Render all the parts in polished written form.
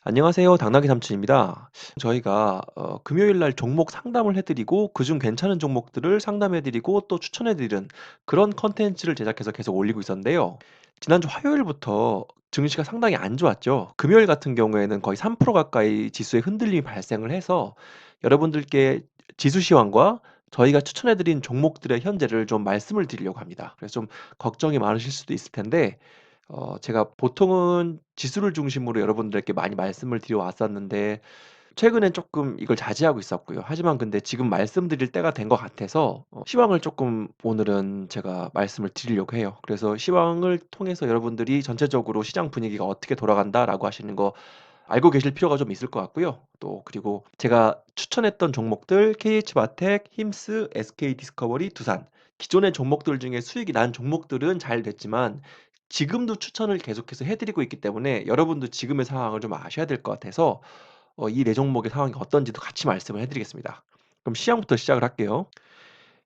안녕하세요. 당나귀 삼촌입니다. 저희가 금요일 날 종목 상담을 해 드리고 그중 괜찮은 종목들을 상담해 드리고 또 추천해 드리는 그런 콘텐츠를 제작해서 계속 올리고 있었는데요. 지난주 화요일부터 증시가 상당히 안 좋았죠. 금요일 같은 경우에는 거의 3% 가까이 지수에 흔들림이 발생을 해서 여러분들께 지수 시황과 저희가 추천해 드린 종목들의 현재를 좀 말씀을 드리려고 합니다. 그래서 좀 걱정이 많으실 수도 있을 텐데 제가 보통은 지수를 중심으로 여러분들께 많이 말씀을 드려 왔었는데 최근엔 쪼끔 이걸 자제하고 있었고요. 하지만 근데 지금 말씀드릴 때가 된 것 같아서 시황을 쪼끔 오늘은 제가 말씀을 드리려고 해요. 그래서 시황을 통해서 여러분들이 전체적으로 '시장 분위기가 어떻게 돌아간다.'라고 하시는 거 알고 계실 필요가 좀 있을 것 같고요. 또 그리고 제가 추천했던 종목들 KH바텍, 힘스, SK디스커버리, 두산 기존의 종목들 중에 수익이 난 종목들은 잘 됐지만 지금도 추천을 계속해서 해 드리고 있기 때문에 여러분도 지금의 상황을 좀 아셔야 될 것 같아서 이 4 종목의 상황이 어떤지도 같이 말씀을 해 드리겠습니다. 그럼 시황부터 시작을 할게요.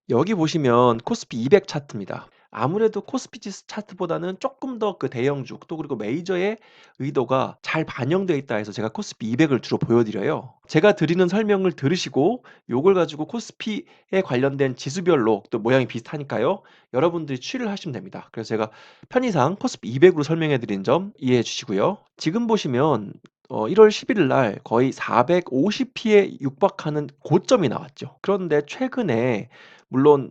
여기 보시면 코스피 200 차트입니다. 아무래도 코스피 지수 차트보다는 쪼끔 더 그 대형주 또 그리고 메이저의 의도가 잘 반영되어 있다 해서 제가 코스피 200을 주로 보여 드려요. 제가 드리는 설명을 들으시고 요걸 가지고 코스피에 관련된 지수별로 또 모양이 비슷하니까요. 여러분들이 추리를 하시면 됩니다. 그래서 제가 편의상 코스피 200으로 설명해 드린 점 이해해 주시고요. 지금 보시면 1월 11일 날 거의 450 피에 육박하는 고점이 나왔죠. 그런데 최근에 물론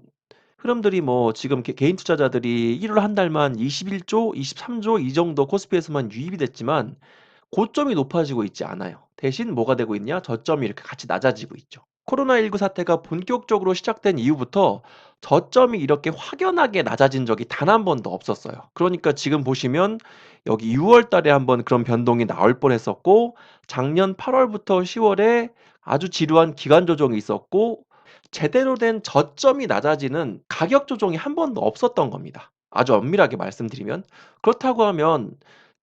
흐름들이 뭐 지금 개인 투자자들이 1월 한 달만 21조, 23조 이 정도 코스피에서만 유입이 됐지만 고점이 높아지고 있지 않아요. 대신 뭐가 되고 있냐? 저점이 이렇게 같이 낮아지고 있죠. 코로나19 사태가 본격적으로 시작된 이후부터 저점이 이렇게 확연하게 낮아진 적이 단 한 번도 없었어요. 그러니까 지금 보시면 여기 6월 달에 한번 그런 변동이 나올 뻔했었고 작년 8월부터 10월에 아주 지루한 기간 조정이 있었고 제대로 된 저점이 낮아지는 가격 조정이 한 번도 없었던 겁니다. 아주 엄밀하게 말씀드리면. 그렇다고 하면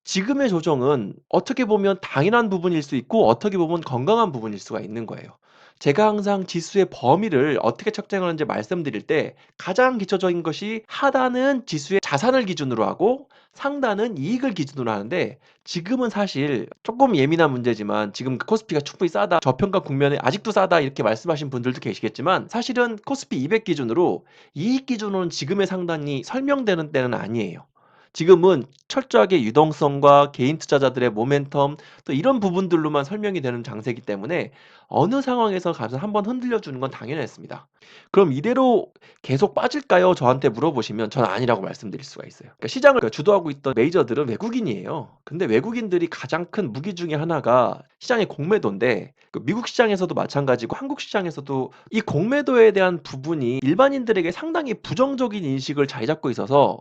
지금의 조정은 어떻게 보면 당연한 부분일 수 있고 어떻게 보면 건강한 부분일 수가 있는 거예요. 제가 항상 지수의 범위를 어떻게 책정하는지 말씀드릴 때 가장 기초적인 것이 하단은 지수의 자산을 기준으로 하고 상단은 이익을 기준으로 하는데 지금은 사실 조금 예민한 문제지만 지금 코스피가 충분히 싸다. 저평가 국면에 아직도 싸다 이렇게 말씀하신 분들도 계시겠지만 사실은 코스피 200 기준으로 이익 기준으로는 지금의 상단이 설명되는 때는 아니에요. 지금은 철저하게 유동성과 개인 투자자들의 모멘텀 또 이런 부분들로만 설명이 되는 장세이기 때문에 어느 상황에서 가서 한번 흔들려 주는 건 당연했습니다. 그럼 이대로 계속 빠질까요? 저한테 물어보시면 저는 아니라고 말씀드릴 수가 있어요. 그러니까 시장을 주도하고 있던 메이저들은 외국인이에요. 근데 외국인들이 가장 큰 무기 중에 하나가 시장의 공매도인데 그 미국 시장에서도 마찬가지고 한국 시장에서도 이 공매도에 대한 부분이 일반인들에게 상당히 부정적인 인식을 자리 잡고 있어서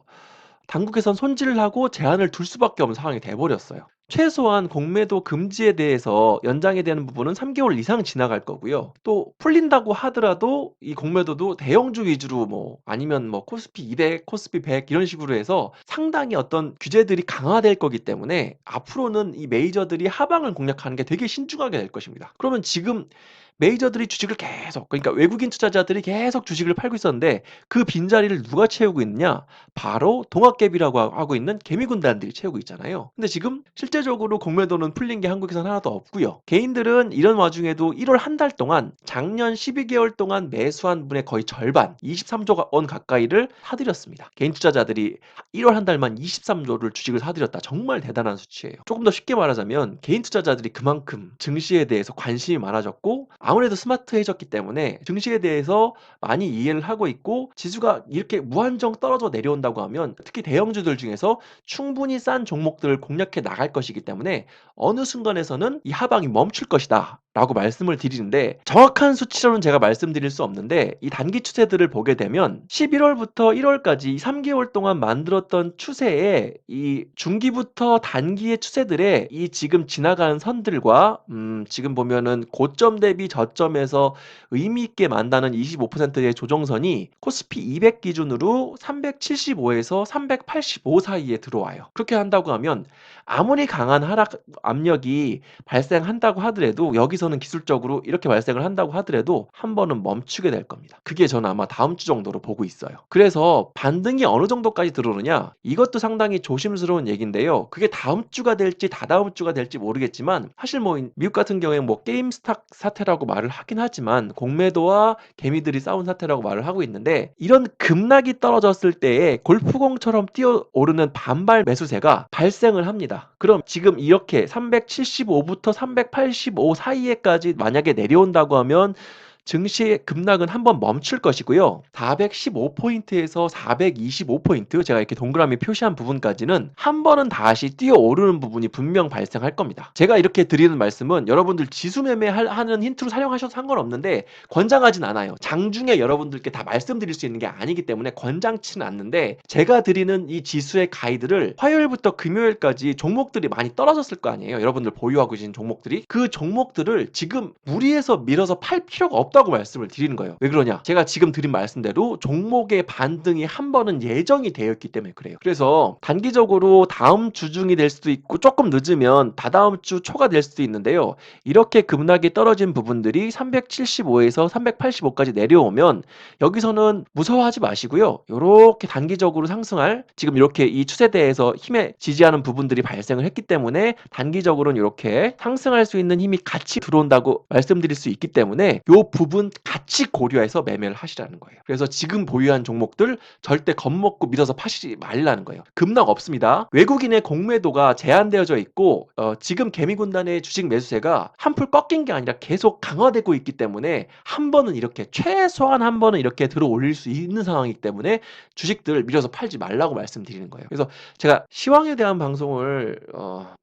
당국에선 손질을 하고 제한을 둘 수밖에 없는 상황이 돼 버렸어요. 최소한 공매도 금지에 대해서 연장에 대한 부분은 3 개월 이상 지나갈 거고요. 또 풀린다고 하더라도 이 공매도도 대형주 위주로 뭐 아니면 뭐 코스피 200, 코스피 100 이런 식으로 해서 상당히 어떤 규제들이 강화될 거기 때문에 앞으로는 이 메이저들이 하방을 공략하는 게 되게 신중하게 될 것입니다. 그러면 지금 메이저들이 주식을 계속 그러니까 외국인 투자자들이 계속 주식을 팔고 있었는데 그 빈자리를 누가 채우고 있느냐? 바로 동학개비라고 하고 있는 개미군단들이 채우고 있잖아요. 근데 지금 실제적으로 공매도는 풀린 게 한국에선 하나도 없고요. 개인들은 이런 와중에도 1월 한 달 동안 작년 12개월 동안 매수한 분의 거의 절반 23조 원 가까이를 사들였습니다. 개인 투자자들이 1월 한 달만 23조를 주식을 사들였다. 정말 대단한 수치예요. 조금 더 쉽게 말하자면 개인 투자자들이 그만큼 증시에 대해서 관심이 많아졌고 아무래도 스마트해졌기 때문에 증시에 대해서 많이 이해를 하고 있고 지수가 이렇게 무한정 떨어져 내려온다고 하면 특히 대형주들 중에서 충분히 싼 종목들을 공략해 나갈 것이기 때문에 어느 순간에서는 이 하방이 멈출 것이다 라고 말씀을 드리는데 정확한 수치로는 제가 말씀드릴 수 없는데 이 단기 추세들을 보게 되면 11월부터 1월까지 3개월 동안 만들었던 추세에 이 중기부터 단기의 추세들의 이 지금 지나가는 선들과 지금 보면은 고점 대비 저점에서 의미 있게 만다는 25%의 조정선이 코스피 200 기준으로 375에서 385 사이에 들어와요. 그렇게 한다고 하면 아무리 강한 하락 압력이 발생한다고 하더라도 여기서는 기술적으로 이렇게 발생을 한다고 하더라도 한 번은 멈추게 될 겁니다. 그게 저는 아마 다음 주 정도로 보고 있어요. 그래서 반등이 어느 정도까지 들어오느냐, 이것도 상당히 조심스러운 얘기인데요. 그게 다음 주가 될지 다다음 주가 될지 모르겠지만, 사실 뭐 미국 같은 경우에 뭐 게임스탁 사태라고 말을 하긴 하지만 공매도와 개미들이 싸운 사태라고 말을 하고 있는데, 이런 급락이 떨어졌을 때에 골프공처럼 뛰어오르는 반발 매수세가 발생을 합니다. 그럼 지금 이렇게 375부터 385 사이에까지 만약에 내려온다고 하면 증시의 급락은 한번 멈출 것이고요. 415포인트에서 425포인트, 제가 이렇게 동그라미 표시한 부분까지는 한 번은 다시 뛰어오르는 부분이 분명 발생할 겁니다. 제가 이렇게 드리는 말씀은 여러분들 지수 매매하는 힌트로 사용하셔도 상관없는데 권장하진 않아요. 장중에 여러분들께 다 말씀드릴 수 있는 게 아니기 때문에 권장치는 않는데, 제가 드리는 이 지수의 가이드를 화요일부터 금요일까지 종목들이 많이 떨어졌을 거 아니에요. 여러분들 보유하고 계신 종목들이. 그 종목들을 지금 무리해서 밀어서 팔 필요가 없다고 말씀을 드리는 거예요. 왜 그러냐? 제가 지금 드린 말씀대로 종목의 반등이 한 번은 예정이 되어 있기 때문에 그래요. 그래서 단기적으로 다음 주 중이 될 수도 있고 조금 늦으면 다다음 주 초가 될 수도 있는데요. 이렇게 급락이 떨어진 부분들이 375에서 385까지 내려오면 여기서는 무서워하지 마시고요. 이렇게 단기적으로 상승할, 지금 이렇게 이 추세대에서 힘에 지지하는 부분들이 발생을 했기 때문에 단기적으로는 이렇게 상승할 수 있는 힘이 같이 들어온다고 말씀드릴 수 있기 때문에 이 부분 같이 고려해서 매매를 하시라는 거예요. 그래서 지금 보유한 종목들 절대 겁먹고 믿어서 파시지 말라는 거예요. 급락 없습니다. 외국인의 공매도가 제한되어져 있고 지금 개미군단의 주식 매수세가 한풀 꺾인 게 아니라 계속 강화되고 있기 때문에 한 번은 이렇게 최소한 한 번은 이렇게 들어올릴 수 있는 상황이기 때문에 주식들 밀어서 팔지 말라고 말씀드리는 거예요. 그래서 제가 시황에 대한 방송을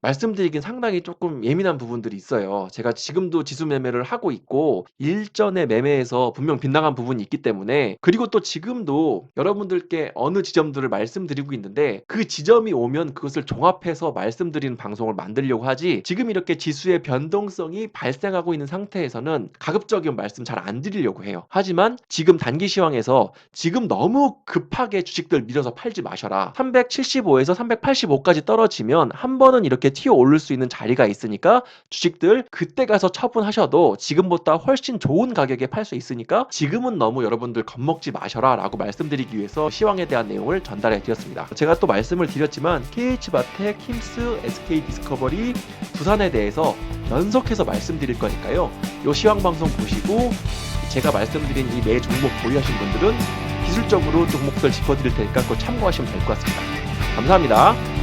말씀드리긴 상당히 조금 예민한 부분들이 있어요. 제가 지금도 지수 매매를 하고 있고 일전에 매매에서 분명 빗나간 부분이 있기 때문에, 그리고 또 지금도 여러분들께 어느 지점들을 말씀드리고 있는데 그 지점이 오면 그것을 종합해서 말씀드리는 방송을 만들려고 하지, 지금 이렇게 지수의 변동성이 발생하고 있는 상태에서는 가급적이면 말씀 잘 안 드리려고 해요. 하지만 지금 단기 시황에서 지금 너무 급하게 주식들 밀어서 팔지 마셔라. 375에서 385까지 떨어지면 한 번은 이렇게 튀어 오를 수 있는 자리가 있으니까 주식들 그때 가서 처분하셔도 지금보다 훨씬 좋은 가격에 팔 수 있으니까 지금은 너무 여러분들 겁먹지 마셔라 라고 말씀드리기 위해서 시황에 대한 내용을 전달해 드렸습니다. 제가 또 말씀을 드렸지만 KH바텍, 킴스, SK디스커버리, 두산에 대해서 연속해서 말씀드릴 거니까요. 이 시황 방송 보시고 제가 말씀드린 이 매 종목 보유하신 분들은 기술적으로 종목들 짚어드릴 테니까 그거 참고하시면 될 것 같습니다. 감사합니다.